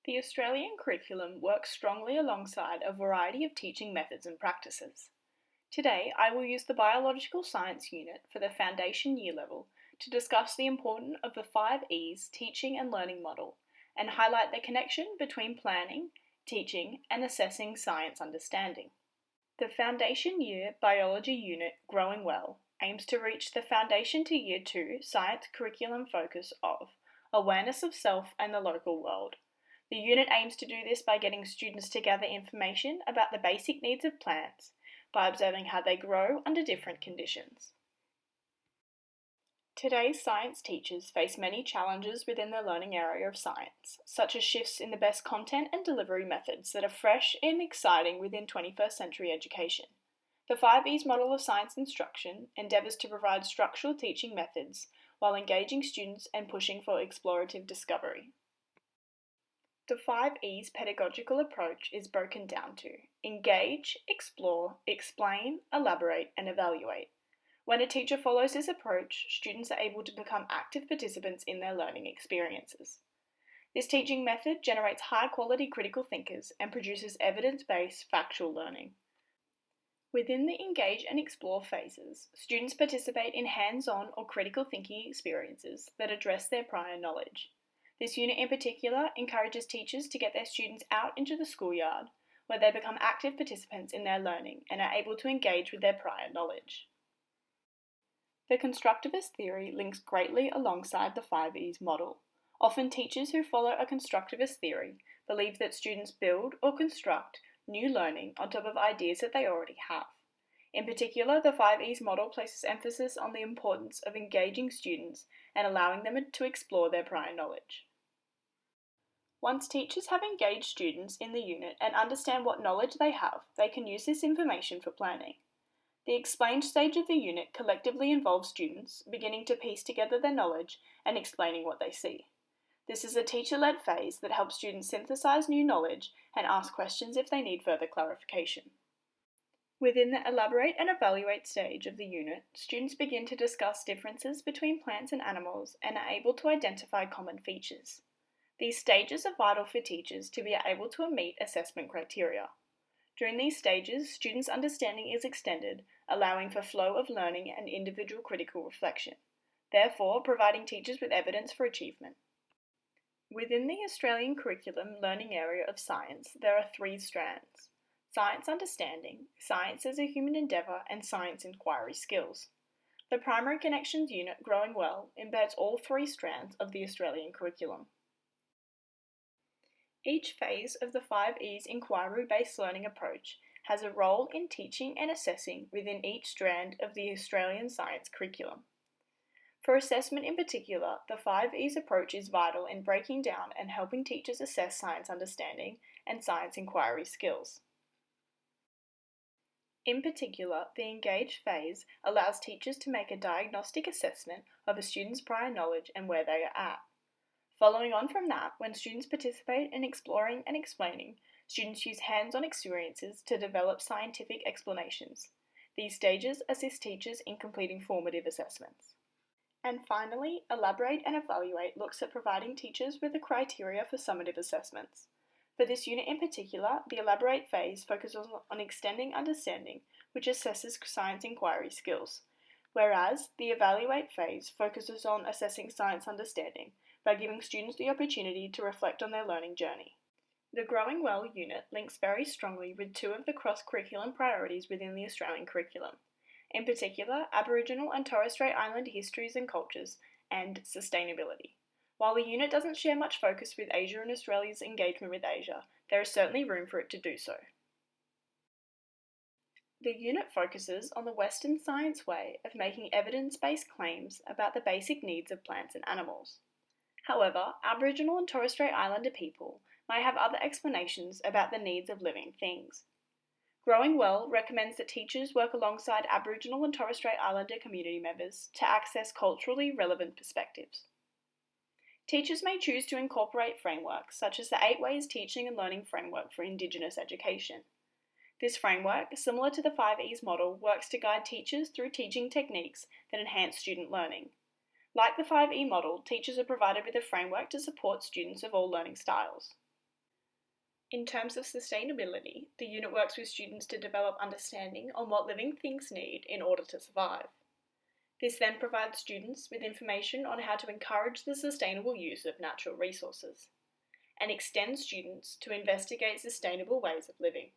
The Australian curriculum works strongly alongside a variety of teaching methods and practices. Today, I will use the Biological Science unit for the Foundation Year level to discuss the importance of the 5 E's teaching and learning model and highlight the connection between planning, teaching, and assessing science understanding. The Foundation Year Biology unit, Growing Well, aims to reach the Foundation to Year 2 science curriculum focus of awareness of self and the local world. The unit aims to do this by getting students to gather information about the basic needs of plants by observing how they grow under different conditions. Today's science teachers face many challenges within the learning area of science, such as shifts in the best content and delivery methods that are fresh and exciting within 21st century education. The 5 E's model of science instruction endeavours to provide structural teaching methods while engaging students and pushing for explorative discovery. The 5 E's pedagogical approach is broken down to engage, explore, explain, elaborate, and evaluate. When a teacher follows this approach, students are able to become active participants in their learning experiences. This teaching method generates high-quality critical thinkers and produces evidence-based factual learning. Within the engage and explore phases, students participate in hands-on or critical thinking experiences that address their prior knowledge. This unit in particular encourages teachers to get their students out into the schoolyard, where they become active participants in their learning and are able to engage with their prior knowledge. The constructivist theory links greatly alongside the 5 E's model. Often teachers who follow a constructivist theory believe that students build or construct new learning on top of ideas that they already have. In particular, the 5 E's model places emphasis on the importance of engaging students and allowing them to explore their prior knowledge. Once teachers have engaged students in the unit and understand what knowledge they have, they can use this information for planning. The explained stage of the unit collectively involves students beginning to piece together their knowledge and explaining what they see. This is a teacher-led phase that helps students synthesize new knowledge and ask questions if they need further clarification. Within the elaborate and evaluate stage of the unit, students begin to discuss differences between plants and animals and are able to identify common features. These stages are vital for teachers to be able to meet assessment criteria. During these stages, students' understanding is extended, allowing for flow of learning and individual critical reflection, therefore providing teachers with evidence for achievement. Within the Australian curriculum learning area of science, there are 3 strands: science understanding, science as a human endeavour, and science inquiry skills. The Primary Connections unit, Growing Well, embeds all 3 strands of the Australian curriculum. Each phase of the 5 E's inquiry-based learning approach has a role in teaching and assessing within each strand of the Australian science curriculum. For assessment in particular, the 5 E's approach is vital in breaking down and helping teachers assess science understanding and science inquiry skills. In particular, the engage phase allows teachers to make a diagnostic assessment of a student's prior knowledge and where they are at. Following on from that, when students participate in exploring and explaining, students use hands-on experiences to develop scientific explanations. These stages assist teachers in completing formative assessments. And finally, elaborate and evaluate looks at providing teachers with the criteria for summative assessments. For this unit in particular, the elaborate phase focuses on extending understanding, which assesses science inquiry skills, whereas the evaluate phase focuses on assessing science understanding by giving students the opportunity to reflect on their learning journey. The Growing Well unit links very strongly with 2 of the cross-curriculum priorities within the Australian curriculum, in particular Aboriginal and Torres Strait Island histories and cultures, and sustainability. While the unit doesn't share much focus with Asia and Australia's engagement with Asia, there is certainly room for it to do so. The unit focuses on the Western science way of making evidence-based claims about the basic needs of plants and animals. However, Aboriginal and Torres Strait Islander people might have other explanations about the needs of living things. Growing Well recommends that teachers work alongside Aboriginal and Torres Strait Islander community members to access culturally relevant perspectives. Teachers may choose to incorporate frameworks such as the 8 Ways Teaching and Learning Framework for Indigenous Education. This framework, similar to the 5 E's model, works to guide teachers through teaching techniques that enhance student learning. Like the 5E model, teachers are provided with a framework to support students of all learning styles. In terms of sustainability, the unit works with students to develop understanding on what living things need in order to survive. This then provides students with information on how to encourage the sustainable use of natural resources, and extends students to investigate sustainable ways of living.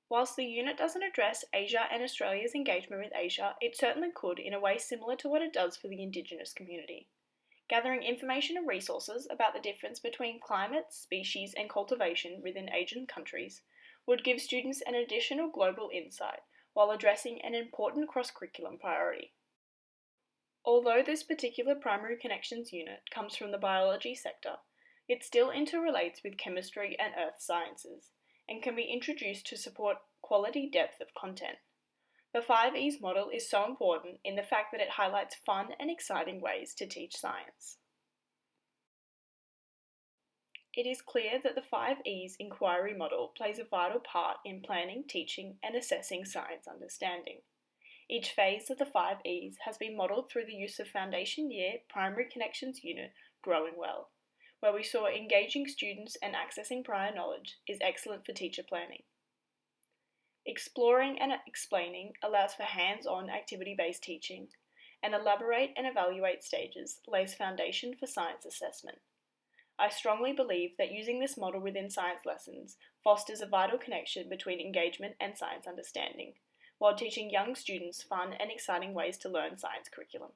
Whilst the unit doesn't address Asia and Australia's engagement with Asia, it certainly could in a way similar to what it does for the Indigenous community. Gathering information and resources about the difference between climate, species and cultivation within Asian countries would give students an additional global insight while addressing an important cross-curriculum priority. Although this particular primary connections unit comes from the biology sector, it still interrelates with chemistry and earth sciences, and can be introduced to support quality depth of content. The 5Es model is so important in the fact that it highlights fun and exciting ways to teach science. It is clear that the 5Es inquiry model plays a vital part in planning, teaching, and assessing science understanding. Each phase of the 5Es has been modelled through the use of Foundation Year Primary Connections Unit Growing Well, where we saw engaging students and accessing prior knowledge is excellent for teacher planning. Exploring and explaining allows for hands-on activity-based teaching, and elaborate and evaluate stages lays foundation for science assessment. I strongly believe that using this model within science lessons fosters a vital connection between engagement and science understanding, while teaching young students fun and exciting ways to learn science curriculum.